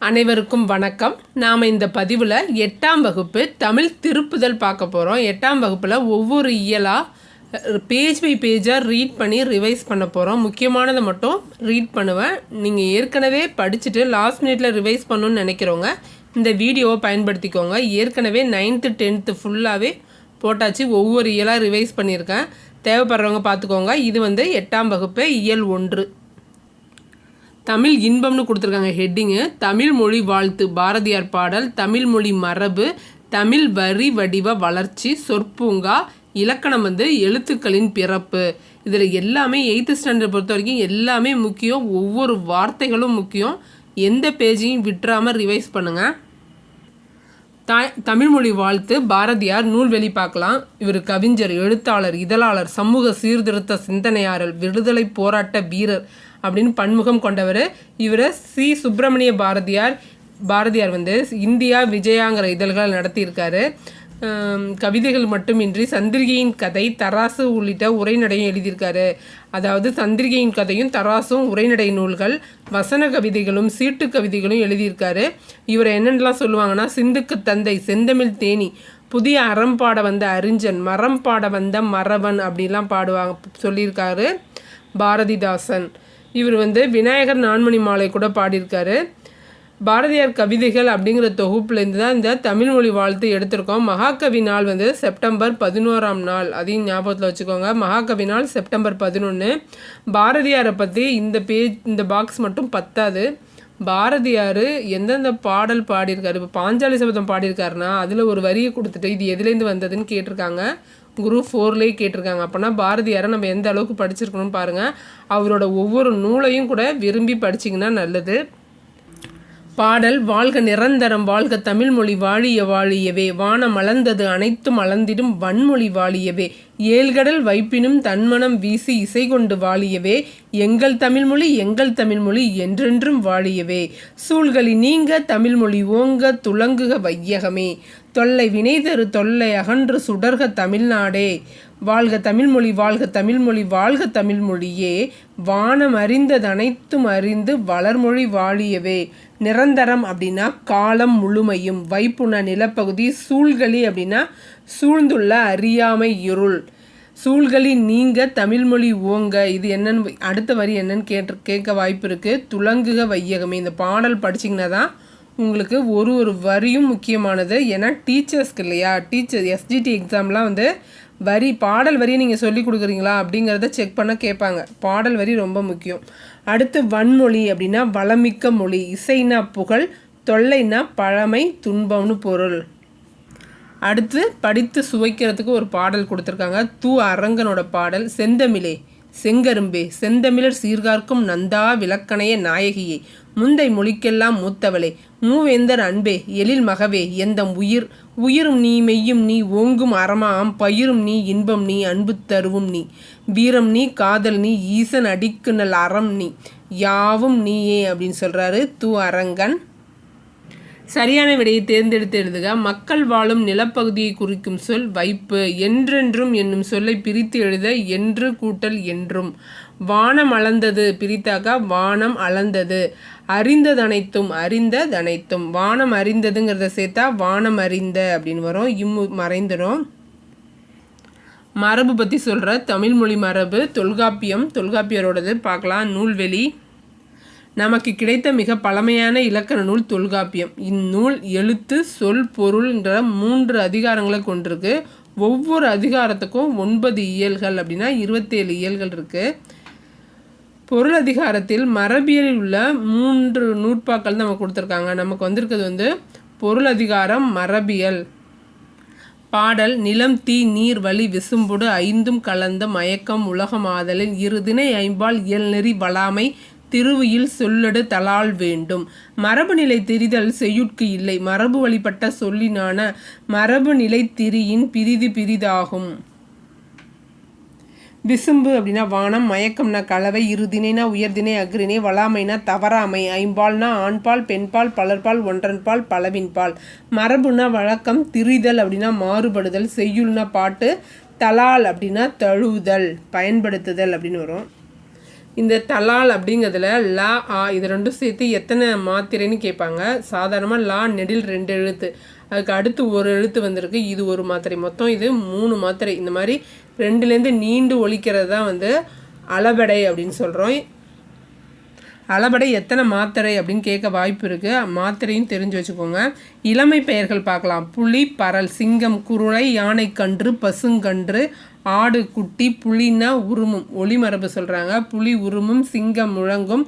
அனைவருக்கும் வணக்கம். நாம் இந்த பதிவில் 8ஆம் வகுப்பு தமிழ் திருப்புதல் பார்க்க போகிறோம். 8ஆம் வகுப்பில் ஒவ்வொரு இயலாக பேஜ் பை பேஜாக ரீட் பண்ணி ரிவைஸ் பண்ண போகிறோம். முக்கியமானதை மட்டும் ரீட் பண்ணுவேன். நீங்கள் ஏற்கனவே படிச்சுட்டு லாஸ்ட் மினிட்டில் ரிவைஸ் பண்ணணுன்னு நினைக்கிறவங்க இந்த வீடியோவை பயன்படுத்திக்கோங்க. ஏற்கனவே 9th 10th ஃபுல்லாகவே போட்டாச்சு. ஒவ்வொரு இயலாக ரிவைஸ் பண்ணியிருக்கேன். தேவைப்படுறவங்க பார்த்துக்கோங்க. இது 8ஆம் வகுப்பு இயல் 1 தமிழ் இன்பம்னு கொடுத்துருக்காங்க ஹெட்டிங்கு. தமிழ் மொழி வாழ்த்து, பாரதியார் பாடல், தமிழ் மொழி மரபு, தமிழ் வரி வடிவ வளர்ச்சி, சொற்பூங்கா, இலக்கணம் எழுத்துக்களின் பிறப்பு. இதில் எல்லாமே 8th ஸ்டாண்டர்ட் பொறுத்த வரைக்கும் எல்லாமே முக்கியம். ஒவ்வொரு வார்த்தைகளும் முக்கியம். எந்த பேஜையும் விட்டுறாமல் ரிவைஸ் பண்ணுங்கள். தமிழ்மொழி வாழ்த்து பாரதியார் நூல்வெளி பார்க்கலாம். இவர் கவிஞர், எழுத்தாளர், இதழாளர், சமூக சீர்திருத்த சிந்தனையாளர், விடுதலை போராட்ட வீரர் அப்படின்னு பன்முகம் கொண்டவர். இவரை சி சுப்பிரமணிய பாரதியார் இந்தியா விஜயாங்கிற இதழ்கள் நடத்தியிருக்காரு. கவிதைகள் மட்டுமின்றி சந்திரிகையின் கதை, தராசு உள்ளிட்ட உரைநடையும் எழுதியிருக்காரு. அதாவது சந்திரிகையின் கதையும் தராசும் உரைநடை நூல்கள், வசன கவிதைகளும் சீட்டு கவிதைகளும் எழுதியிருக்காரு. இவரை என்னென்னலாம் சொல்லுவாங்கன்னா, சிந்துக்கு தந்தை, செந்தமிழ் தேனி, புதிய அறம் பாட வந்த அறிஞன், மரம் பாட வந்த மறவன் அப்படிலாம் சொல்லியிருக்காரு பாரதிதாசன். இவர் விநாயகர் நான்மணி மாலை கூட பாடியிருக்காரு. பாரதியார் கவிதைகள் அப்படிங்கிற தொகுப்புலேருந்து தான் இந்த தமிழ்மொழி வாழ்த்து எடுத்திருக்கோம். மகாகவி நாள் செப்டம்பர் 11ஆம் நாள், அதையும் ஞாபகத்தில் வச்சுக்கோங்க. மகாகவி நாள் செப்டம்பர் 11. பாரதியாரை பற்றி இந்த பாக்ஸ் மட்டும் பத்தாது. பாரதியார் எந்தெந்த பாடல் பாடியிருக்காரு. இப்போ பாஞ்சாலி சபதம் பாடியிருக்காருன்னா அதில் ஒரு வரியை கொடுத்துட்டு இது எதுலேருந்து வந்ததுன்னு கேட்டிருக்காங்க. குரூப் 4லேயே கேட்டிருக்காங்க. அப்போனா பாரதியாரை நம்ம எந்த அளவுக்கு படிச்சிருக்கணும்னு பாருங்கள். அவரோட ஒவ்வொரு நூலையும் கூட விரும்பி படிச்சிங்கன்னா நல்லது. பாடல்: வாழ்க நிரந்தரம், வாழ்க தமிழ்மொழி வாழிய வாழியவே, வானம் அளந்தது அனைத்தும் அளந்திடும் வன்மொழி வாழியவே, ஏழ்கடல் வைப்பினும் தன்மனம் வீசி இசை கொண்டு வாழியவே, எங்கள் தமிழ்மொழி எங்கள் தமிழ்மொழி என்றென்றும் வாழியவே, சூழ்களி நீங்க தமிழ்மொழி ஓங்க துலங்குக வையகமே, தொல்லை வினைதரு தொல்லை அகன்று சுடர்க தமிழ்நாடே, வாழ்க தமிழ்மொழி வாழ்க தமிழ்மொழி வாழ்க தமிழ்மொழியே, வானம் அறிந்தது அனைத்தும் அறிந்து வளர்மொழி வாழியவே. நிரந்தரம் அப்படின்னா காலம் முழுமையும், வைப்புன நிலப்பகுதி, சூழ்களி அப்படின்னா சூழ்ந்துள்ள அறியாமை இருள், சூழ்களி நீங்க தமிழ்மொழி ஓங்க. இது என்னன்னு அடுத்த வரி என்னன்னு கேட்க வாய்ப்பு இருக்குது. துலங்குக வையகமே. இந்த பாடல் படிச்சிங்கன்னா தான் உங்களுக்கு ஒரு வரியும் முக்கியமானது. ஏன்னா டீச்சர்ஸ்க்கு இல்லையா, எஸ்ஜிடி எக்ஸாம்லாம் பாடல் வரியை நீங்கள் சொல்லி கொடுக்குறீங்களா அப்படிங்கிறத செக் பண்ண கேட்பாங்க. பாடல் வரி ரொம்ப முக்கியம். அடுத்து வன்மொழி அப்படின்னா வளமிக்க மொழி, இசைனா புகழ், தொல்லைனா பழமை, துன்பம்னு பொருள். அடுத்து படித்து சுவைக்கிறதுக்கு ஒரு பாடல் கொடுத்துருக்காங்க. அரங்கனோட பாடல். செந்தமிழே செங்கரும்பே செந்தமிழர் சீர்கார்க்கும் நந்தா விளக்கணைய நாயகியே, முந்தை மொழிக்கெல்லாம் மூத்தவளே, மூவேந்தர் அன்பே எழில் மகவே, எந்தம் உயிரும் நீ மெய்யும் நீ, ஓங்கும் அறமாம் பயிரும் நீ, இன்பம் நீ, அன்பு தருவும் நீ, வீரம் நீ, காதல் நீ, ஈசன் அடிக்குநல் அறம் நீ, யாவும் நீயே அப்படின்னு சொல்கிறாரு அரங்கன். சரியான விடையை தேர்ந்தெடுத்து எழுதுக. மக்கள் வாழும் நிலப்பகுதியை குறிக்கும் சொல் வைப்பு. என்றென்றும் என்னும் சொல்லை பிரித்து எழுத என்று கூட்டல் என்றும். வானம் அளந்தது பிரித்தாக்க வானம் அளந்தது. அறிந்ததனைத்தும் அறிந்ததனைத்தும். வானம் அறிந்ததுங்கிறத சேர்த்தா வானம் அறிந்த அப்படின்னு வரும். மறைந்துடும். மரபு பற்றி சொல்கிற தமிழ்மொழி மரபு தொல்காப்பியரோடது பார்க்கலாம். நூல்வெளி. நமக்கு கிடைத்த மிக பழமையான இலக்கண நூல் தொல்காப்பியம். இந்நூல் எழுத்து, சொல், பொருள்ன்ற 3 அதிகாரங்களை கொண்டிருக்கு. ஒவ்வொரு அதிகாரத்துக்கும் 9 இயல்கள் அப்படின்னா 27 இயல்கள் இருக்குது. பொருள் அதிகாரத்தில் மரபியலில் உள்ள 3 நூற்பாக்கள் நம்ம கொடுத்துருக்காங்க. நமக்கு வந்திருக்கிறது பொருள் அதிகாரம், மரபியல். பாடல்: நிலம் தீ நீர் வழி விசும்புடு ஐந்தும் கலந்த மயக்கம் உலகம் ஆதலின் இருதினை ஐம்பால் இயல்நெறி வளாமை திருவியில் சொல்லடு தலால் வேண்டும். மரபு நிலை திரிதல் செய்யுட்கு இல்லை, மரபு வழிபட்ட சொல்லினான மரபு நிலை திரியின் பிரிதாகும். விசும்பு அப்படின்னா வானம், மயக்கம்னா கலவை, இருதினைனா உயர்தினை அக்ரிணை, வளாமைனா தவறாமை, ஐம்பால்னா ஆண்பால் பெண்பால் பலர்பால் ஒன்றன்பால் பலவின்பால். மரபுனா வழக்கம், திரிதல் அப்படின்னா மாறுபடுதல், செய்யுள்னா பாட்டு, தலால் அப்படின்னா தழுவுதல் பயன்படுத்துதல் அப்படின்னு வரும். இந்த தலால் அப்படிங்கிறதுல லா ஆ இது ரெண்டும் சேர்த்து எத்தனை மாத்திரைன்னு கேட்பாங்க. சாதாரணமாக லா நெடில் 2 எழுத்து, அதுக்கு அடுத்து ஒரு எழுத்து வந்திருக்கு, இது ஒரு மாத்திரை, மொத்தம் இது 3 மாத்திரை. இந்த மாதிரி 2லேருந்து நீண்டு ஒலிக்கிறது தான் வந்து அளபடை அப்படின்னு சொல்கிறோம். அளபடை எத்தனை மாத்திரை அப்படின்னு கேட்க வாய்ப்பு இருக்குது. மாத்திரையும் தெரிஞ்சு வச்சுக்கோங்க. இளமை பெயர்கள் பார்க்கலாம். புலி, பரல், சிங்கம், குருளை, யானை கன்று, பசுங்கன்று, ஆடு குட்டி, புலினா உருமும், ஒளிமரபு சொல்கிறாங்க. புலி உருமும், சிங்கம் முழங்கும்,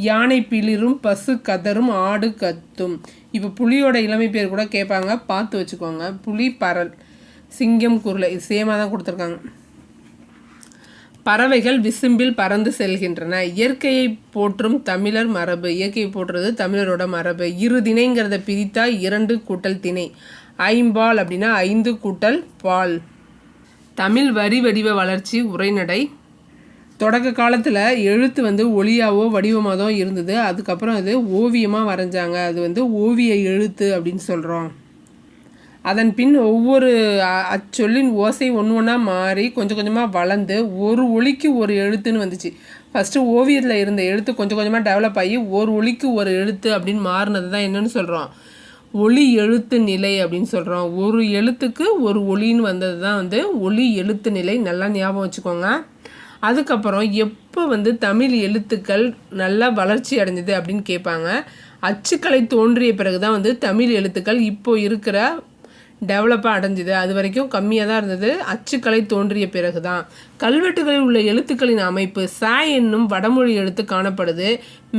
யானை பிளிரும், பசு கதரும், ஆடு கத்தும். இப்போ புலியோட இளமை பேர் கூட கேட்பாங்க, பார்த்து வச்சுக்கோங்க. புலி, பரல், சிங்கம், குருளை இது சேமாக தான் கொடுத்துருக்காங்க. பறவைகள் விசும்பில் பறந்து செல்கின்றன. இயற்கையை போற்றும் தமிழர் மரபு. இயற்கையை போற்றுறது தமிழரோட மரபு. 2 திணைங்கிறத பிரித்தா 2 கூட்டல் திணை. ஐம்பால் அப்படின்னா 5 கூட்டல் பால். தமிழ் வரி வடிவ வளர்ச்சி உரைநடை. தொடக்க காலத்தில் எழுத்து வந்து ஒளியாவோ வடிவமாகவோ இருந்தது. அதுக்கப்புறம் அது ஓவியமாக வரைஞ்சாங்க. அது வந்து ஓவிய எழுத்து அப்படின்னு சொல்கிறோம். அதன் பின் ஒவ்வொரு அச்சொல்லின் ஓசை ஒன்று ஒன்றா மாறி கொஞ்சம் கொஞ்சமாக வளர்ந்து ஒரு ஒலிக்கு ஒரு எழுத்துன்னு வந்துச்சு. ஃபஸ்ட்டு ஓவியத்தில் இருந்த எழுத்து கொஞ்சம் கொஞ்சமாக டெவலப் ஆகி ஒரு ஒலிக்கு ஒரு எழுத்து அப்படின்னு மாறினது தான் என்னென்னு சொல்கிறோம், ஒலி எழுத்து நிலை அப்படின்னு சொல்கிறோம். ஒரு எழுத்துக்கு ஒரு ஒலின்னு வந்தது தான் வந்து ஒலி எழுத்து நிலை. நல்லா ஞாபகம் வச்சுக்கோங்க. அதுக்கப்புறம் எப்போ வந்து தமிழ் எழுத்துக்கள் நல்லா வளர்ச்சி அடைஞ்சது அப்படின்னு கேட்பாங்க. அச்சுக்கலை தோன்றிய பிறகு தான் வந்து தமிழ் எழுத்துக்கள் இப்போ இருக்கிற டெவலப்பாக அடைஞ்சிது. அது வரைக்கும் கம்மியாக தான் இருந்தது. அச்சுக்கலை தோன்றிய பிறகு தான். கல்வெட்டுகளில் உள்ள எழுத்துக்களின் அமைப்பு ச என்னும் வடமொழி எழுத்து காணப்படுது.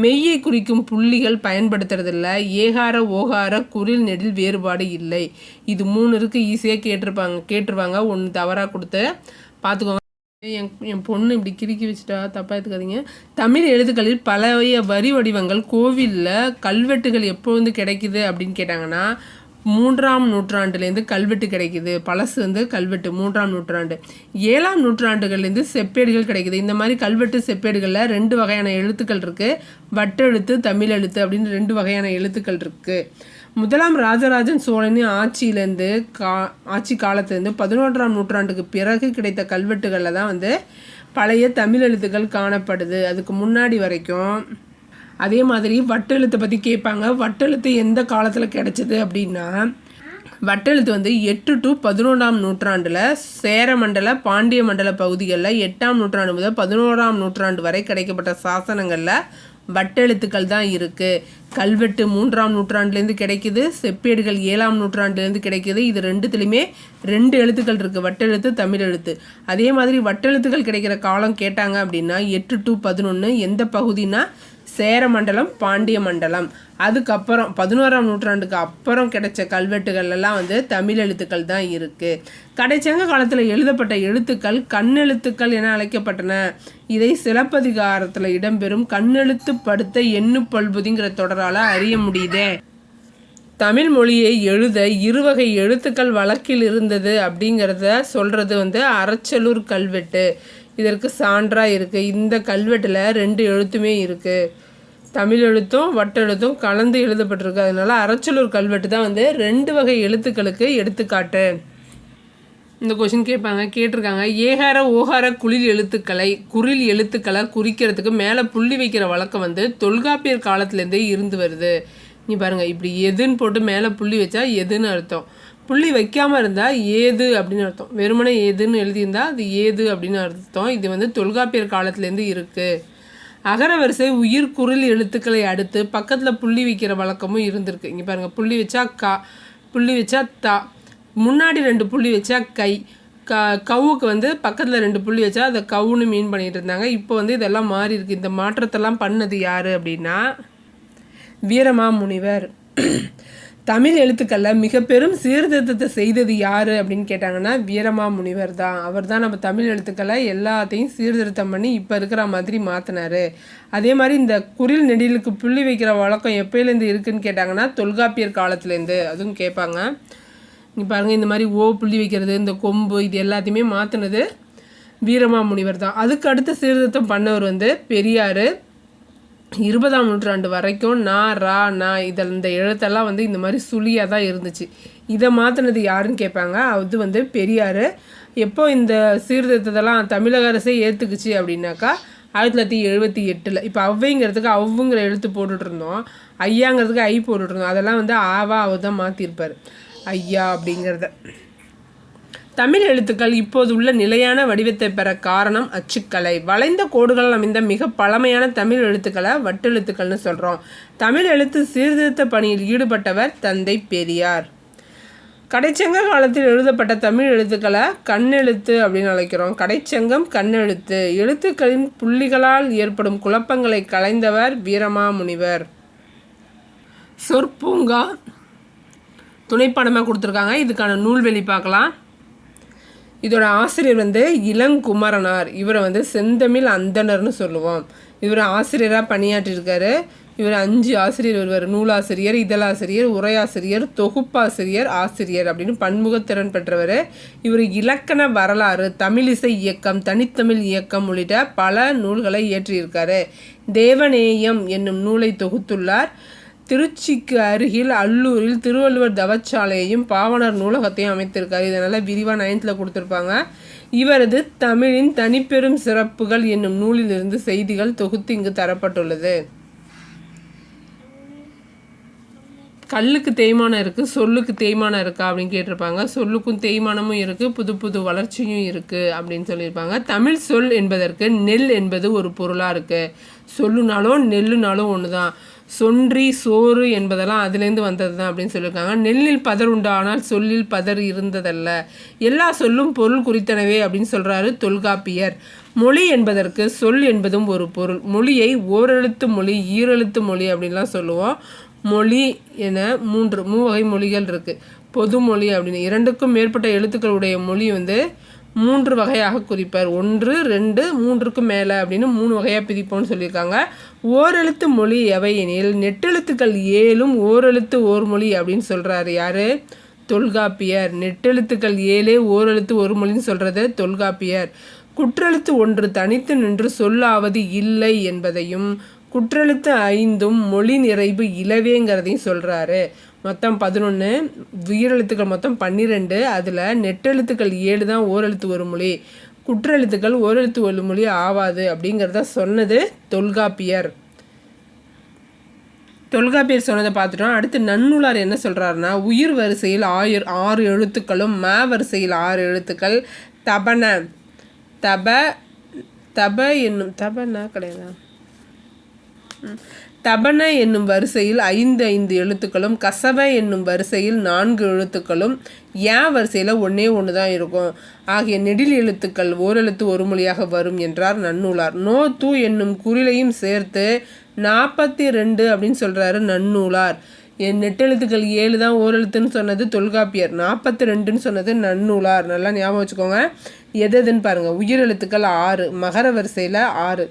மெய்யை குறிக்கும் புள்ளிகள் பயன்படுத்துறதில்ல. ஏகார ஓகார குறில் நெடில் வேறுபாடு இல்லை. இது 3 இருக்குது. ஈஸியாக கேட்டுருவாங்க. ஒன்று தவறாக கொடுத்து பார்த்துக்கோங்க. என் பொண்ணு இப்படி கிறுக்கி வச்சுட்டா தப்பாக எடுத்துக்காதீங்க. தமிழ் எழுத்துக்களில் பழைய வரி வடிவங்கள் கோவிலில் கல்வெட்டுகள் எப்போ வந்து கிடைக்குது அப்படின்னு கேட்டாங்கன்னா 3ஆம் நூற்றாண்டுலேருந்து கல்வெட்டு கிடைக்குது. பழசு வந்து கல்வெட்டு 3ஆம் நூற்றாண்டு. 7ஆம் நூற்றாண்டுகள்லேருந்து செப்பேடுகள் கிடைக்குது. இந்த மாதிரி கல்வெட்டு செப்பேடுகளில் 2 வகையான எழுத்துக்கள் இருக்குது. வட்டெழுத்து, தமிழ் எழுத்து அப்படின்னு 2 வகையான எழுத்துக்கள் இருக்குது. 1ஆம் ராஜராஜன் சோழனின் ஆட்சி காலத்துலேருந்து 11ஆம் நூற்றாண்டுக்கு பிறகு கிடைத்த கல்வெட்டுகளில் தான் வந்து பழைய தமிழ் எழுத்துக்கள் காணப்படுது. அதுக்கு முன்னாடி வரைக்கும். அதே மாதிரி வட்டெழுத்தை பற்றி கேட்பாங்க. வட்டெழுத்து எந்த காலத்தில் கிடைச்சிது அப்படின்னா வட்டெழுத்து வந்து 8 to 11ஆம் நூற்றாண்டில் சேர மண்டல பாண்டிய மண்டல பகுதிகளில் 8ஆம் நூற்றாண்டு முதல் 11ஆம் நூற்றாண்டு வரை கிடைக்கப்பட்ட சாசனங்களில் வட்டெழுத்துக்கள் தான் இருக்குது. கல்வெட்டு 3ஆம் நூற்றாண்டுலேருந்து கிடைக்குது. செப்பேடுகள் 7ஆம் நூற்றாண்டுலேருந்து கிடைக்குது. இது 2த்துலேயுமே 2 எழுத்துக்கள் இருக்குது, வட்டெழுத்து, தமிழ் எழுத்து. அதே மாதிரி வட்டெழுத்துக்கள் கிடைக்கிற காலம் கேட்டாங்க அப்படின்னா 8 to 11. எந்த பகுதினா சேர மண்டலம், பாண்டிய மண்டலம். அதுக்கப்புறம் 11ஆம் நூற்றாண்டுக்கு அப்புறம் கிடைச்ச கல்வெட்டுகள்லாம் வந்து தமிழ் எழுத்துக்கள் தான் இருக்குது. கடைச்சங்க காலத்தில் எழுதப்பட்ட எழுத்துக்கள் கண்ணெழுத்துக்கள் என அழைக்கப்பட்டன. இதை சிலப்பதிகாரத்தில் இடம்பெறும் கண்ணெழுத்து படுத்த எண்ணு பல்புதிங்கிற தொடரால் அறிய முடியுதே. தமிழ் மொழியை எழுத 2 வகை எழுத்துக்கள் வழக்கில் இருந்தது அப்படிங்கிறத சொல்கிறது வந்து அறச்சலூர் கல்வெட்டு. இதற்கு சான்றாக இருக்குது. இந்த கல்வெட்டில் 2 எழுத்துமே இருக்குது. தமிழ் எழுத்தும் வட்டெழுத்தும் கலந்து எழுதப்பட்டிருக்கு. அதனால அறச்சலூர் கல்வெட்டு தான் வந்து 2 வகை எழுத்துக்களுக்கு எடுத்துக்காட்டு. இந்த கொஷின் கேட்டிருக்காங்க. ஏகார ஓகார குறில் எழுத்துக்களை குறிக்கிறதுக்கு மேலே புள்ளி வைக்கிற வழக்கம் வந்து தொல்காப்பியர் காலத்துலேருந்தே இருந்து வருது. நீ பாருங்கள், இப்படி எதுன்னு போட்டு மேலே புள்ளி வச்சா எதுன்னு அர்த்தம். புள்ளி வைக்காமல் இருந்தால் ஏது அப்படின்னு அர்த்தம். வெறுமனே ஏதுன்னு எழுதியிருந்தால் அது ஏது அப்படின்னு அர்த்தம். இது வந்து தொல்காப்பியர் காலத்துலேருந்து இருக்குது. அகர வரிசை உயிர் குரில் எழுத்துக்களை அடுத்து பக்கத்தில் புள்ளி வைக்கிற வழக்கமும் இருந்திருக்கு. இங்கே பாருங்கள், புள்ளி வச்சா கா, புள்ளி வச்சா தா, முன்னாடி 2 புள்ளி வச்சா கை. கவுக்கு வந்து பக்கத்தில் 2 புள்ளி வச்சா அதை கவுன்னு மீன் பண்ணிகிட்டு இருந்தாங்க. இப்போ வந்து இதெல்லாம் மாறி இருக்குது. இந்த மாற்றத்தெல்லாம் பண்ணது யார் அப்படின்னா வீரமாமுனிவர். தமிழ் எழுத்துக்களில் மிக பெரும் சீர்திருத்தத்தை செய்தது யார் அப்படின்னு கேட்டாங்கன்னா வீரமாமுனிவர் தான். அவர் தான் நம்ம தமிழ் எழுத்துக்களை எல்லாத்தையும் சீர்திருத்தம் பண்ணி இப்போ இருக்கிற மாதிரி மாற்றினார். அதே மாதிரி இந்த குறில் நெடிலுக்கு புள்ளி வைக்கிற வழக்கம் எப்போலேருந்து இருக்குதுன்னு கேட்டாங்கன்னா தொல்காப்பியர் காலத்துலேருந்து. அதுவும் கேட்பாங்க. இங்கே பாருங்கள், இந்த மாதிரி ஓ புள்ளி வைக்கிறது, இந்த கொம்பு, இது எல்லாத்தையுமே மாற்றினது வீரமாமுனிவர் தான். அதுக்கு அடுத்த சீர்திருத்தம் பண்ணவர் வந்து பெரியார். 20ஆம் நூற்றாண்டு வரைக்கும் இந்த எழுத்தெல்லாம் வந்து இந்த மாதிரி சுழியாக தான் இருந்துச்சு. இதை மாற்றினது யாருன்னு கேட்பாங்க. அது வந்து பெரியார். எப்போ இந்த சீர்திருத்தத்தெல்லாம் தமிழக அரசே ஏற்றுக்குச்சு அப்படின்னாக்கா 1978. இப்போ ஔவைங்கிறதுக்கு அவ்வுங்கிற எழுத்து போட்டுட்டு இருந்தோம், ஐயாங்கிறதுக்கு ஐ போட்டுட்டு இருந்தோம். அதெல்லாம் வந்து ஆவா தான் மாற்றிருப்பார், ஐயா அப்படிங்கிறத. தமிழ் எழுத்துக்கள் இப்போது உள்ள நிலையான வடிவத்தை பெற காரணம் அச்சுக்கலை. வளைந்த கோடுகள் அமைந்த மிக பழமையான தமிழ் எழுத்துக்களை வட்டெழுத்துக்கள்னு சொல்கிறோம். தமிழ் எழுத்து சீர்திருத்த பணியில் ஈடுபட்டவர் தந்தை பெரியார். கடைச்சங்க காலத்தில் எழுதப்பட்ட தமிழ் எழுத்துக்களை கண்ணெழுத்து அப்படின்னு அழைக்கிறோம். கடைச்சங்கம் கண்ணெழுத்து. எழுத்துக்களின் புள்ளிகளால் ஏற்படும் குழப்பங்களை களைந்தவர் வீரமாமுனிவர். சொற்பூங்கா துணைப்படமாக கொடுத்துருக்காங்க. இதுக்கான நூல்வெளி பார்க்கலாம். இதோட ஆசிரியர் வந்து இளங்குமரனார். இவரை வந்து செந்தமிழ் அந்தணர்னு சொல்லுவோம். இவர் ஆசிரியராக பணியாற்றியிருக்காரு. இவர் 5 ஆசிரியர் வருவார். நூலாசிரியர், இதழாசிரியர், உரையாசிரியர், தொகுப்பாசிரியர், ஆசிரியர் அப்படின்னு பன்முகத்திறன் பெற்றவர். இவர் இலக்கண வரலாறு, தமிழிசை இயக்கம், தனித்தமிழ் இயக்கம் உள்ளிட்ட பல நூல்களை இயற்றியிருக்காரு. தேவநேயம் என்னும் நூலை தொகுத்துள்ளார். திருச்சிக்கு அருகில் அல்லூரில் திருவள்ளுவர் தவச்சாலையையும் பாவனர் நூலகத்தையும் அமைத்திருக்காரு. இதனால் விரிவாக 9th கொடுத்துருப்பாங்க. இவரது தமிழின் தனிப்பெரும் சிறப்புகள் என்னும் நூலிலிருந்து செய்திகள் தொகுத்து இங்கு தரப்பட்டுள்ளது. கல்லுக்கு தேய்மானம் இருக்குது, சொல்லுக்கு தேய்மானம் இருக்கா அப்படின்னு கேட்டிருப்பாங்க. சொல்லுக்கும் தேய்மானமும் இருக்குது, புது புது வளர்ச்சியும் இருக்குது அப்படின்னு சொல்லியிருப்பாங்க. தமிழ் சொல் என்பதற்கு நெல் என்பது ஒரு பொருளாக இருக்குது. சொல்லுனாலும் நெல்லுனாலும் ஒன்று தான். சொன்றி சோறு என்பதெல்லாம் அதுலேருந்து வந்தது தான் அப்படின்னு சொல்லியிருக்காங்க. நெல்லில் பதர் உண்டு, ஆனால் சொல்லில் பதர் இருந்ததல்ல. எல்லா சொல்லும் பொருள் குறித்தனவே அப்படின்னு சொல்கிறாரு தொல்காப்பியர். மொழி என்பதற்கு சொல் என்பதும் ஒரு பொருள். மொழியை ஓரெழுத்து மொழி, ஈரெழுத்து மொழி அப்படின்லாம் சொல்லுவோம். மொழி என 3 மூவகை மொழிகள் இருக்குது. பொதுமொழி அப்படின்னு 2க்கும் மேற்பட்ட எழுத்துக்களுடைய மொழி வந்து 3 வகையாக குறிப்பார். 1, 2, 3க்கும் மேலே அப்படின்னு 3 வகையாக பிரிப்போம்னு சொல்லியிருக்காங்க. ஓரெழுத்து மொழி எவை எனில் நெட்டெழுத்துக்கள் 7ம் ஓரெழுத்து ஓர் மொழி அப்படின்னு சொல்கிறாரு யார்? தொல்காப்பியர். நெட்டெழுத்துக்கள் 7 ஓரெழுத்து ஒரு மொழின்னு சொல்கிறது தொல்காப்பியர். குற்றெழுத்து 1 தனித்து நின்று சொல்லாவது இல்லை என்பதையும், குற்றெழுத்து 5ம் மொழி நிறைவு இலவேங்கிறதையும் சொல்கிறாரு. மொத்தம் 11, உயிரெழுத்துக்கள் மொத்தம் 12. அதில் நெட்டெழுத்துக்கள் 7 தான் ஓரெழுத்து ஒரு மொழி, குற்றெழுத்துக்கள் ஓரெழுத்து ஒரு மொழி ஆவாது அப்படிங்கிறத சொன்னது தொல்காப்பியர். தொல்காப்பியர் சொன்னதை பார்த்துட்டோம். அடுத்து நன்னூலார் என்ன சொல்கிறாருன்னா, உயிர் வரிசையில் 6 எழுத்துக்களும், மா வரிசையில் 6 எழுத்துக்கள், தப என்னும் தபனா கிடையாது, தபன என்னும் வரிசையில் 5 எழுத்துக்களும், கசவ என்னும் வரிசையில் 4 எழுத்துக்களும், யா வரிசையில் 1 தான் இருக்கும். ஆகிய நெடில் எழுத்துக்கள் ஓரெழுத்து ஒரு மொழியாக வரும் என்றார் நன்னூலார். நோ தூ என்னும் குறிலையும் சேர்த்து 42 அப்படின்னு சொல்கிறாரு நன்னூலார். நெட்டெழுத்துக்கள் 7 தான் ஓரெழுத்துன்னு சொன்னது தொல்காப்பியர், 42ன்னு சொன்னது நன்னூலார். நல்லா ஞாபகம் வச்சுக்கோங்க. எதுன்னு பாருங்கள். உயிரெழுத்துக்கள் 6, மகர வரிசையில் 6,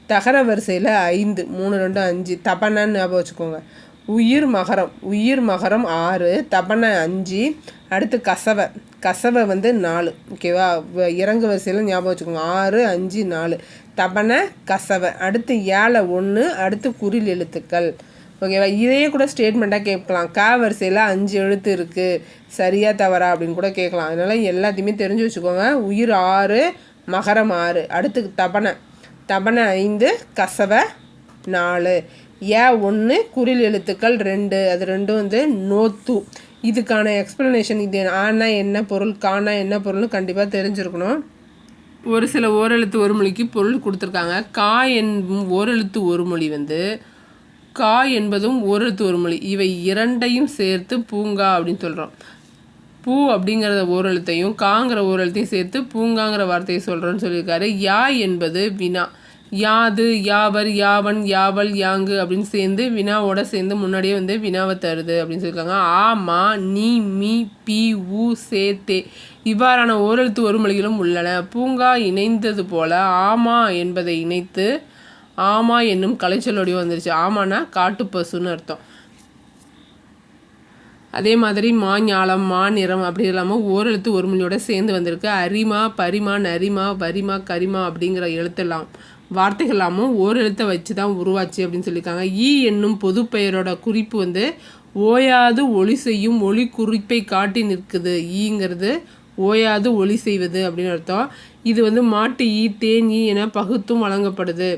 தகர வரிசையில் 5, 3, 2, 5. தபனன்னு ஞாபகம் வச்சுக்கோங்க. உயிர் மகரம் 6, தபன 5. அடுத்து கசவ வந்து 4. ஓகேவா? இறங்கு வரிசையில் ஞாபகம் வச்சுக்கோங்க. 6, 5, 4 தபன கசவ. அடுத்து ஏழை 1. அடுத்து குறில் எழுத்துக்கள். ஓகேவா? இதையே கூட ஸ்டேட்மெண்ட்டாக கேட்கலாம். வரிசையில் 5 எழுத்து இருக்குது, சரியா தவறா அப்படின்னு கூட கேட்கலாம். அதனால் எல்லாத்தையுமே தெரிஞ்சு வச்சுக்கோங்க. உயிர் 6, மகரம் 6. அடுத்து தபன 5, கசவ 4, 1 குறில் எழுத்துக்கள் 2. அது 2 வந்து நோத்து. இதுக்கான எக்ஸ்ப்ளனேஷன், இது ஆனா என்ன பொருள், கானா என்ன பொருள்னு கண்டிப்பாக தெரிஞ்சிருக்கணும். ஒரு சில ஓரெழுத்து ஒரு மொழிக்கு பொருள் கொடுத்துருக்காங்க. கா என்பதும் ஓரெழுத்து ஒரு மொழி வந்து, கா என்பதும் ஓரெழுத்து ஒரு மொழி. இவை இரண்டையும் சேர்த்து பூங்கா அப்படின்னு சொல்கிறோம். பூ அப்படிங்கிறத ஓரெழுத்தையும் காங்கிற ஓரெழுத்தையும் சேர்த்து பூங்காங்கிற வார்த்தையை சொல்கிறோன்னு சொல்லியிருக்காரு. யா என்பது வினா. யாது, யாவர், யாவன், யாவல், யாங்கு அப்படின்னு சேர்ந்து வினாவோட சேர்ந்து முன்னாடியே வந்து வினாவை தருது அப்படின்னு சொல்லியிருக்காங்க. ஆ, மா, நீ, மீ, பி, ஊ, சே, தே இவ்வாறான ஓரெழுத்து ஒரு மொழிகளும் உள்ளன. பூங்கா இணைந்தது போல ஆமா என்பதை இணைத்து ஆமா என்னும் கலைச்சொல்லோடி வந்துருச்சு. ஆமானா காட்டுப்பசுன்னு அர்த்தம். அதே மாதிரி மாஞாலம், மாநிறம் அப்படி இல்லாமல் ஓரெழுத்து ஒரு மொழியோட சேர்ந்து வந்திருக்கு. அரிமா, பரிமா, நரிமா, வரிமா, கரிமா அப்படிங்கிற எழுத்தெல்லாம் வார்த்தைகள் எல்லாமும் ஓரெழுத்தை வச்சு தான் உருவாச்சு அப்படின்னு சொல்லியிருக்காங்க. ஈ என்னும் பொது பெயரோட குறிப்பு வந்து ஓயாது ஒளி செய்யும் ஒளி குறிப்பை காட்டி நிற்குது. ஈங்கிறது ஓயாது ஒளி செய்வது அப்படின்னு அர்த்தம். இது வந்து மாட்டு ஈ, தேன் ஈ என பகுத்தும் வழங்கப்படுது.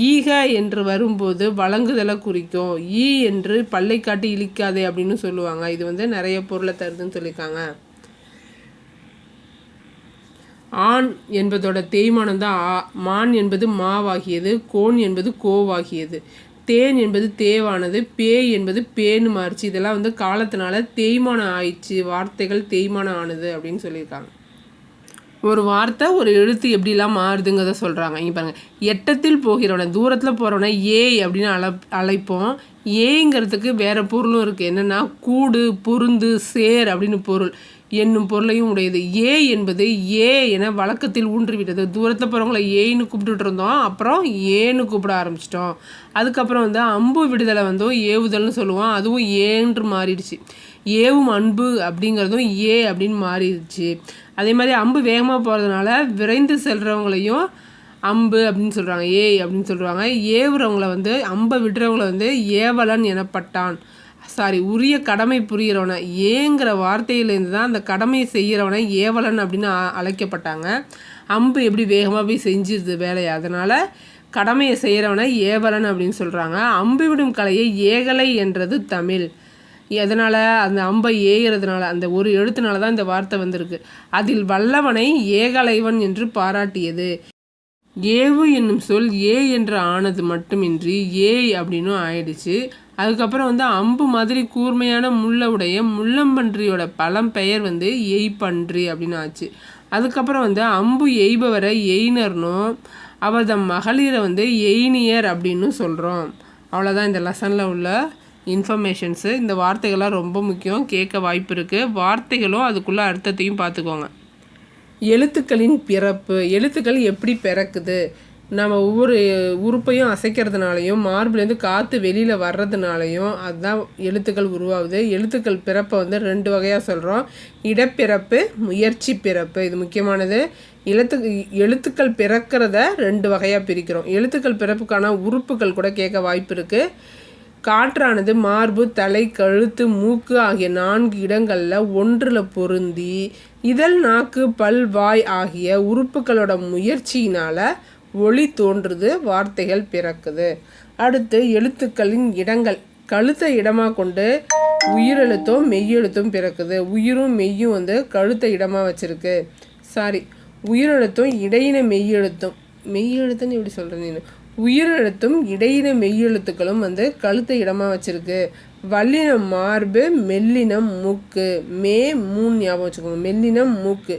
ஈக என்று வரும்போது வழங்குதலை குறிக்கும். ஈ என்று பல்லை காட்டி இழிக்காதே அப்படின்னு சொல்லுவாங்க. இது வந்து நிறைய பொருளை தருதுன்னு சொல்லியிருக்காங்க. ஆண் என்பதோட தேய்மானம் தான் ஆ. மான் என்பது மாவாகியது. கோன் என்பது கோவாகியது. தேன் என்பது தேவானது. பேய் என்பது பேன்னு மாறிச்சு. இதெல்லாம் வந்து காலத்தினால தேய்மானம் ஆயிடுச்சு, வார்த்தைகள் தேய்மானம் ஆனது அப்படின்னு சொல்லியிருக்காங்க. ஒரு வார்த்தை ஒரு எழுத்து எப்படிலாம் மாறுதுங்கிறத சொல்கிறாங்க. இங்கே பாருங்கள், எட்டத்தில் போகிறவனை, தூரத்தில் போகிறவனை ஏய் அப்படின்னு அழைப்போம். ஏங்கிறதுக்கு வேறு பொருளும் இருக்குது. என்னென்னா கூடு, பொருந்து, சேர் அப்படின்னு பொருள் என்னும் பொருளையும் உடையது. ஏ என்பது ஏ என வழக்கத்தில் ஊன்றிவிட்டது. தூரத்தில் போகிறவங்கள ஏன்னு கூப்பிட்டுட்டு இருந்தோம், அப்புறம் ஏன்னு கூப்பிட ஆரம்பிச்சிட்டோம். அதுக்கப்புறம் வந்து அம்பு விடுதலை வந்து ஏவுதல்னு சொல்லுவோம், அதுவும் ஏன்று மாறிடுச்சு. ஏவும் அன்பு அப்படிங்கிறதும் ஏ அப்படின்னு மாறிடுச்சு. அதே மாதிரி அம்பு வேகமாக போகிறதுனால விரைந்து செல்கிறவங்களையும் அம்பு அப்படின்னு சொல்கிறாங்க, ஏய் அப்படின்னு சொல்கிறாங்க. ஏவுறவங்கள வந்து அம்பை விடுறவங்கள வந்து ஏவலன் எனப்பட்டான். உரிய கடமை புரிகிறவனை, ஏங்கிற வார்த்தையிலேருந்து தான் அந்த கடமையை செய்கிறவனை ஏவலன் அப்படின்னு அழைக்கப்பட்டாங்க. அம்பு எப்படி வேகமாக போய் செஞ்சிருது வேலையை, அதனால் கடமையை செய்கிறவனை ஏவலன் அப்படின்னு சொல்கிறாங்க. அம்பு விடும் கலையை ஏகலை என்றது தமிழ். எதனால்? அந்த அம்பை ஏகிறதுனால, அந்த ஒரு எழுத்துனால தான் இந்த வார்த்தை வந்திருக்கு. அதில் வல்லவனை ஏகலைவன் என்று பாராட்டியது. ஏவு என்னும் சொல் ஏ என்று ஆனது மட்டுமின்றி ஏய் அப்படின்னும் ஆயிடுச்சு. அதுக்கப்புறம் வந்து அம்பு மாதிரி கூர்மையான முள்ள உடைய முள்ளம்பன்றியோட பழம்பெயர் வந்து எய்பன்றி அப்படின்னு ஆச்சு. அதுக்கப்புறம் வந்து அம்பு எய்பவரை எய்னர்னும் அவர் தம் மகளிரை வந்து எய்னியர் அப்படின்னு சொல்கிறோம். அவ்வளோதான் இந்த லெசனில் உள்ள இன்ஃபர்மேஷன்ஸு. இந்த வார்த்தைகள்லாம் ரொம்ப முக்கியம், கேட்க வாய்ப்பு இருக்குது. வார்த்தைகளும் அதுக்குள்ளே அர்த்தத்தையும் பார்த்துக்கோங்க. எழுத்துக்களின் பிறப்பு. எழுத்துக்கள் எப்படி பிறக்குது? நம்ம ஒவ்வொரு உறுப்பையும் அசைக்கிறதுனாலையும் மார்புலேருந்து காற்று வெளியில் வர்றதுனாலையும் அதுதான் எழுத்துக்கள் உருவாகுது. எழுத்துக்கள் பிறப்பை வந்து 2 வகையாக சொல்கிறோம். இடப்பிறப்பு, முயற்சி பிறப்பு. இது முக்கியமானது. எழுத்துக்கள் பிறக்கிறத 2 வகையாக பிரிக்கிறோம். எழுத்துக்கள் பிறப்புக்கான உறுப்புகள் கூட கேட்க வாய்ப்பு இருக்குது. காற்றானது மார்பு, தலை, கழுத்து, மூக்கு ஆகிய 4 இடங்களில் ஒன்றில் பொருந்தி இதழ், நாக்கு, பல், வாய் ஆகிய உறுப்புகளோட முயற்சியினால் ஒளி தோன்றுது, வார்த்தைகள் பிறக்குது. அடுத்து எழுத்துக்களின் இடங்கள். கழுத்தை இடமாக கொண்டு உயிரெழுத்தும் மெய்யெழுத்தும் பிறக்குது. உயிரும் மெய்யும் வந்து கழுத்தை இடமாக வச்சுருக்கு. உயிரெழுத்தும் இடையின மெய்யெழுத்தும், மெய்யெழுத்துன்னு எப்படி சொல்கிறேன் நீ, உயிரெழுத்தும் இடையின மெய்யெழுத்துக்களும் வந்து கழுத்தை இடமாக வச்சுருக்கு. வல்லினம் மார்பு, மெல்லினம் மூக்கு. 3 ஞாபகம் வச்சுக்கோங்க. மெல்லினம் மூக்கு.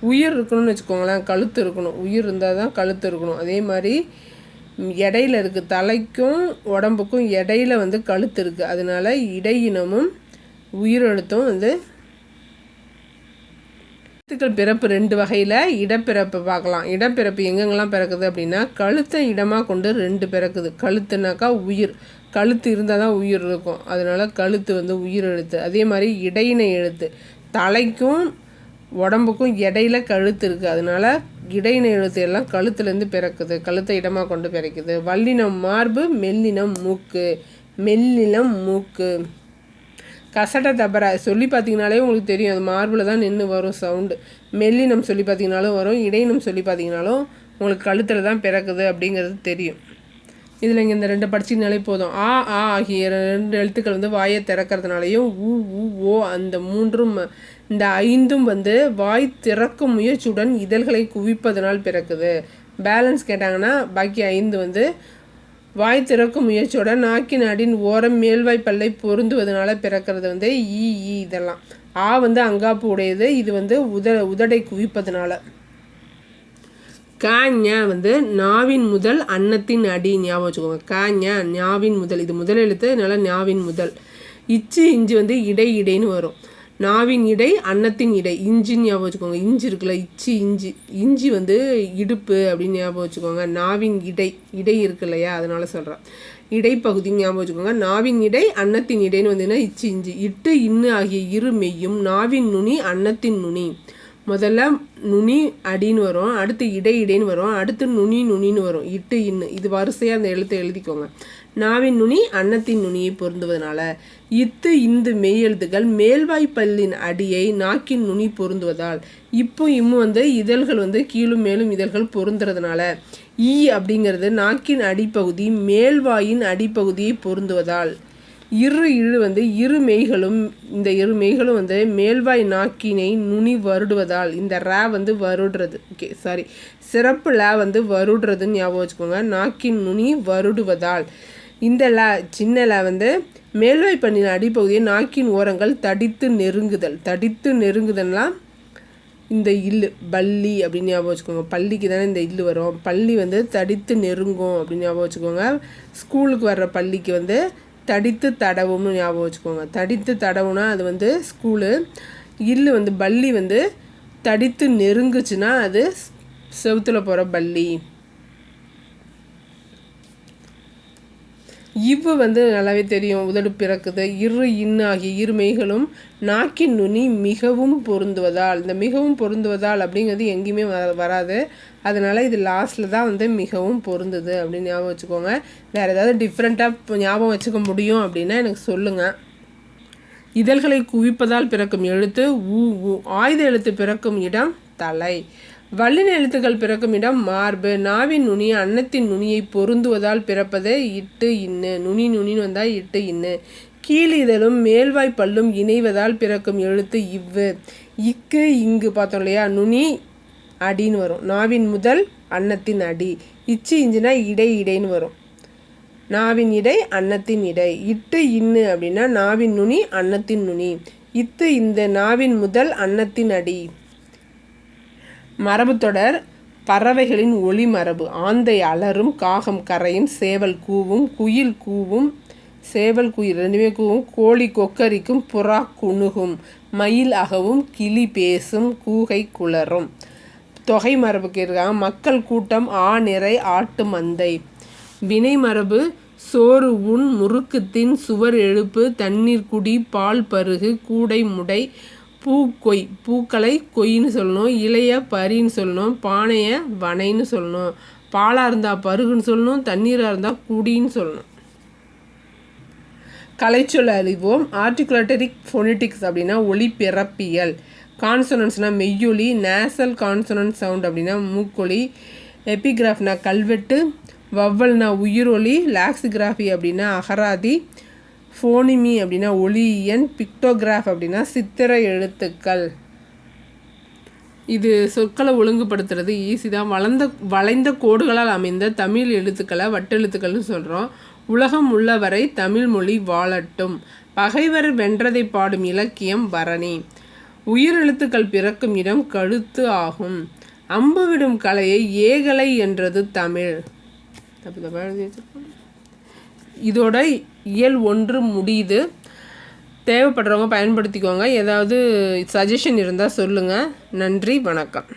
உயிர் இருக்கணும்னு வச்சுக்கோங்களேன், கழுத்து இருக்கணும். உயிர் இருந்தால் தான் கழுத்து இருக்கணும். அதே மாதிரி இடையில இருக்குது, தலைக்கும் உடம்புக்கும் இடையில வந்து கழுத்து இருக்குது. அதனால இடையினமும் உயிரெழுத்தும் வந்து எழுத்துக்கள் பிறப்பு 2 வகையில். இடப்பிறப்பு பார்க்கலாம். இடப்பிறப்பு எங்கெங்கெல்லாம் பிறக்குது அப்படின்னா, கழுத்தை இடமாக கொண்டு 2 பிறக்குது. கழுத்துனாக்கா உயிர், கழுத்து இருந்தால் தான் உயிர் இருக்கும். அதனால் கழுத்து வந்து உயிர் எழுத்து. அதே மாதிரி இடையின எழுத்து, தலைக்கும் உடம்புக்கும் இடையில கழுத்து இருக்குது. அதனால் இடையின எழுத்து எல்லாம் கழுத்துலேருந்து பிறக்குது, கழுத்தை இடமாக கொண்டு பிறக்குது. வல்லினம் மார்பு, மெல்லினம் மூக்கு. மெல்லினம் மூக்கு. கசட தபரா சொல்லி பார்த்தீங்கனாலே உங்களுக்கு தெரியும், அது மார்பில் தான் நின்று வரும் சவுண்டு. மெல்லினம் சொல்லி பார்த்தீங்கனாலும் வரும், இடையினம் சொல்லி பார்த்தீங்கனாலும் உங்களுக்கு கழுத்தில் தான் பிறக்குது அப்படிங்கிறது தெரியும். இதில் இங்கே இந்த 2 படிச்சிங்கனாலே போதும். ஆ ஆ ஆகிய 2 எழுத்துக்கள் வந்து வாயை திறக்கிறதுனாலையும் ஊ ஊ ஓ அந்த 3ம் இந்த 5ம் வந்து வாய் திறக்கும் முயற்சியுடன் இதழ்களை குவிப்பதனால் பிறக்குது. பேலன்ஸ் கேட்டாங்கன்னா பாக்கி 5 வந்து வாய் திறக்கும் முயற்சியோட நாக்கின் அடின் ஓரம் மேல்வாய் பல்லை பொருந்துவதனால பிறக்கிறது வந்து ஈ ஈ இதெல்லாம். ஆ வந்து அங்காப்பு உடையது, இது வந்து உதடை குவிப்பதனால. காஞ வந்து நாவின் முதல், அன்னத்தின் அடி. ஞாபகம் வச்சுக்கோங்க. காஞ ஞாவின் முதல், இது முதல் எழுத்து, அதனால ஞாவின் முதல். இச்சு இஞ்சி வந்து இடை இடைன்னு வரும். நாவின் இடை, அன்னத்தின் இடை. இஞ்சின்னு ஞாபகம் வச்சுக்கோங்க. இஞ்சி இருக்குல்ல, இச்சி இஞ்சி. இஞ்சி வந்து இடுப்பு அப்படின்னு ஞாபகம் வச்சுக்கோங்க. நாவின் இடை, இடை இருக்கு இல்லையா, அதனால சொல்கிறேன். இடைப்பகுதி ஞாபகம் வச்சுக்கோங்க. நாவின் இடை, அன்னத்தின் இடைன்னு வந்தீங்கன்னா இச்சி இஞ்சி. இட்டு இன்னு ஆகிய 2 மெய்யும் நாவின் நுனி, அன்னத்தின் நுனி. முதல்ல நுனி அடின்னு வரும், அடுத்து இடை இடைன்னு வரும், அடுத்து நுனி நுனின்னு வரும். இட்டு இன்னு, இது வரிசையாக அந்த எழுத்தை எழுதிக்கோங்க. நாவின் நுனி அன்னத்தின் நுனியை பொருந்துவதனால. இத்து இந்து மெய் எழுத்துக்கள் மேல்வாய்ப்பல்லின் அடியை நாக்கின் நுனி பொருந்துவதால். இப்போ இம்மு இதழ்கள் கீழும் மேலும் இதழ்கள் பொருந்துறதுனால. ஈ அப்படிங்கிறது நாக்கின் அடிப்பகுதி மேல்வாயின் அடிப்பகுதியை பொருந்துவதால். இரு இரு மெய்களும் இரு மெய்களும் மேல்வாய் நாக்கினை நுனி வருடுவதால். இந்த ரா வருடுறது. ஓகே சாரி, சிறப்பு லா வருடுறதுன்னு ஞாபகம் வச்சுக்கோங்க. நாக்கின் நுனி வருடுவதால். இந்த லா சின்ன லா மேல்வாய் பண்ணின அடிப்பகுதியை நாக்கின் ஓரங்கள் தடித்து நெருங்குதல். தடித்து நெருங்குதல்னா இந்த இல்லு பள்ளி அப்படின்னு ஞாபகம் வச்சுக்கோங்க. பள்ளிக்கு தானே இந்த இல்லு வரும். பள்ளி தடித்து நெருங்கும் அப்படின்னு ஞாபகம் வச்சுக்கோங்க. ஸ்கூலுக்கு வர்ற பள்ளிக்கு தடித்து தடவும்னு ஞாபகம் வச்சுக்கோங்க. தடித்து தடவுனா அது ஸ்கூலு. இல்லு பள்ளி தடித்து நெருங்குச்சுன்னா அது செவுத்தில் போகிற பள்ளி. இவ்வு நல்லாவே தெரியும், உதடு பிறக்குது. இரு இன்னு ஆகிய இரு மெய்களும் நாக்கின் நுனி மிகவும் பொருந்துவதால். இந்த மிகவும் பொருந்துவதால் அப்படிங்கிறது எங்கேயுமே வராது. அதனால் இது லாஸ்ட்டில் தான் மிகவும் பொருந்துது அப்படின்னு ஞாபகம் வச்சுக்கோங்க. வேறு ஏதாவது டிஃப்ரெண்ட்டாக ஞாபகம் வச்சுக்க முடியும் அப்படின்னா எனக்கு சொல்லுங்கள். இதழ்களை குவிப்பதால் பிறக்கும் எழுத்து ஊ ஊ. ஆயுத எழுத்து பிறக்கும் இடம் தலை. வல்லின எழுத்துக்கள் பிறக்கும் இடம் மார்பு. நாவின் நுனி அன்னத்தின் நுனியை பொருந்துவதால் பிறப்பது இட்டு இன்னு. நுனி நுனின்னு வந்தால் இட்டு இன்னு. கீழ் இதழும் மேல்வாய் பல்லும் இணைவதால் பிறக்கும் எழுத்து இவ்வு. இக்கு இங்கு பார்த்தோம் இல்லையா, நுனி அடின்னு வரும். நாவின் முதல் அன்னத்தின் அடி. இச்சு இஞ்சுனா இடை இடைன்னு வரும். நாவின் இடை அன்னத்தின் இடை. இட்டு இன்னு அப்படின்னா நாவின் நுனி அன்னத்தின் நுனி. இத்து இந்த நாவின் முதல் அன்னத்தின் அடி. மரபு தொடர் பறவைகளின் ஒளி மரபு. ஆந்தை அலரும், காகம் கரையும், சேவல் கூவும், குயில் கூவும். சேவல் குயில் ரெண்டுமே கூவும். கோழி கொக்கரிக்கும், புறா குணுகும், மயில் அகவும், கிளி பேசும், கூகை குளரும். தொகை மரபுக்கு இருக்காங்க. மக்கள் கூட்டம், ஆ நிறை, ஆட்டு மந்தை. வினை மரபு சோறு உண், முறுக்கு தின், சுவர் எழுப்பு, தண்ணீர் குடி, பால் பருகு, கூடை முடை, பூ கொய். பூக்களை கொய்ன்னு சொல்லணும். இலைய பறின்னு சொல்லணும். பானையை வனைன்னு சொல்லணும். பாலாக இருந்தால் பருகுன்னு சொல்லணும். தண்ணீராக இருந்தால் குடின்னு சொல்லணும். கலைச்சொல் அறிவோம். ஆர்டிகுலேட்டரிக் ஃபோனெட்டிக்ஸ் அப்படின்னா ஒளி பிறப்பியல். கான்சனன்ட்ஸ்னால் மெய்யொலி. நேசல் கான்சனன்ட் சவுண்ட் அப்படின்னா மூக்கொலி. எபிகிராஃப்னா கல்வெட்டு. வவ்வல்னா உயிரொலி. லாக்ஸிகிராஃபி அப்படின்னா அகராதி. ஃபோனிமி அப்படின்னா ஒளியன். பிக்டோகிராஃப் அப்படின்னா சித்திர எழுத்துக்கள். இது சொற்களை ஒழுங்குபடுத்துறது ஈஸி தான். வளைந்த கோடுகளால் அமைந்த தமிழ் எழுத்துக்களை வட்டெழுத்துக்கள்னு சொல்கிறோம். உலகம் உள்ளவரை தமிழ் மொழி வாழட்டும். பகைவர் வென்றதை பாடும் இலக்கியம் பரணி. உயிரெழுத்துக்கள் பிறக்கும் இடம் கழுத்து ஆகும். அம்பு விடும் கலையை ஏகலை என்றது தமிழ். இதோட இயல் 1 முடியுது. தேவைப்படுறவங்க பயன்படுத்திக்கோங்க. ஏதாவது சஜஷன் இருந்தால் சொல்லுங்கள். நன்றி, வணக்கம்.